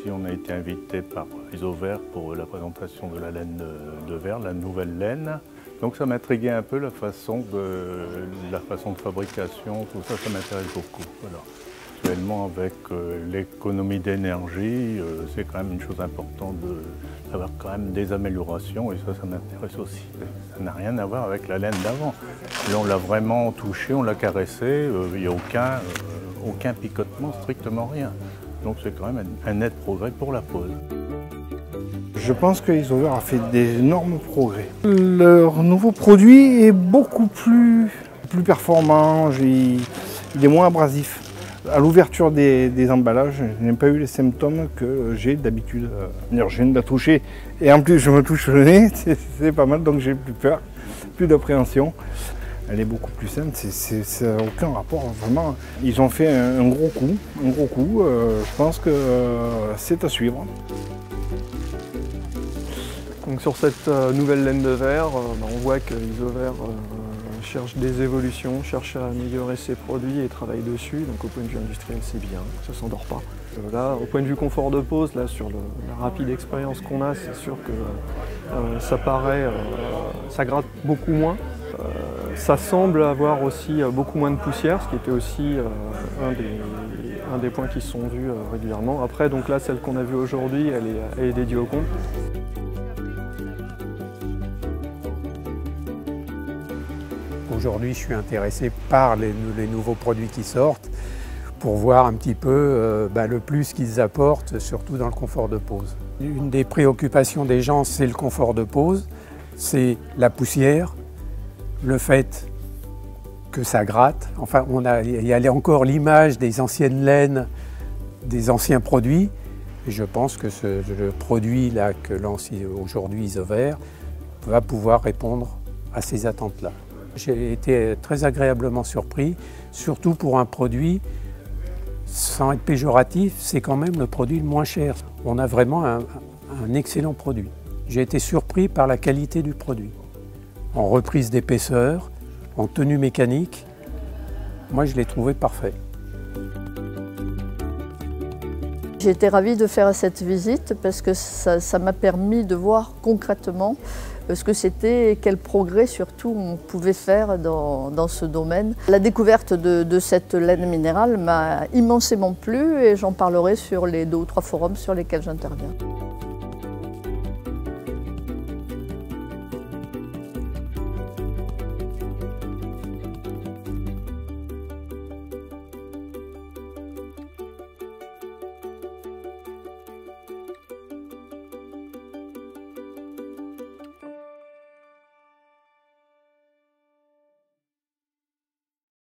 Ici, on a été invité par Isover pour la présentation de la laine de verre, la nouvelle laine. Donc ça m'intriguait un peu la façon de fabrication, tout ça, ça m'intéresse beaucoup. Voilà. Actuellement, avec l'économie d'énergie, c'est quand même une chose importante d'avoir quand même des améliorations et ça m'intéresse aussi. Ça n'a rien à voir avec la laine d'avant. Là, on l'a vraiment touché, on l'a caressé, il n'y a aucun picotement, strictement rien. Donc c'est quand même un net progrès pour la pose. Je pense que Isover a fait d'énormes progrès. Leur nouveau produit est beaucoup plus performant, il est moins abrasif. À l'ouverture des emballages, je n'ai pas eu les symptômes que j'ai d'habitude. Je viens de la toucher et en plus je me touche le nez, c'est pas mal, donc j'ai plus peur, plus d'appréhension. Elle est beaucoup plus simple, ça n'a aucun rapport, vraiment. Ils ont fait un gros coup, je pense que c'est à suivre. Donc sur cette nouvelle laine de verre, on voit que Isover cherche des évolutions, cherche à améliorer ses produits et travaille dessus. Donc au point de vue industriel, c'est bien, ça ne s'endort pas. Là, au point de vue confort de pose, là, sur la rapide expérience qu'on a, c'est sûr que ça paraît, ça gratte beaucoup moins. Ça semble avoir aussi beaucoup moins de poussière, ce qui était aussi un des points qui se sont vus régulièrement. Après, donc là, celle qu'on a vue aujourd'hui, elle est dédiée au compte. Aujourd'hui, je suis intéressé par les nouveaux produits qui sortent pour voir un petit peu le plus qu'ils apportent, surtout dans le confort de pose. Une des préoccupations des gens, c'est le confort de pose, c'est la poussière, le fait que ça gratte. Enfin, il y a encore l'image des anciennes laines, des anciens produits. Et je pense que le produit-là que lance aujourd'hui Isover va pouvoir répondre à ces attentes-là. J'ai été très agréablement surpris, surtout pour un produit, sans être péjoratif, c'est quand même le produit le moins cher. On a vraiment un excellent produit. J'ai été surpris par la qualité du produit. En reprise d'épaisseur, en tenue mécanique, moi je l'ai trouvé parfait. J'ai été ravie de faire cette visite parce que ça m'a permis de voir concrètement ce que c'était et quel progrès surtout on pouvait faire dans ce domaine. La découverte de cette laine minérale m'a immensément plu et j'en parlerai sur les 2 ou 3 forums sur lesquels j'interviens.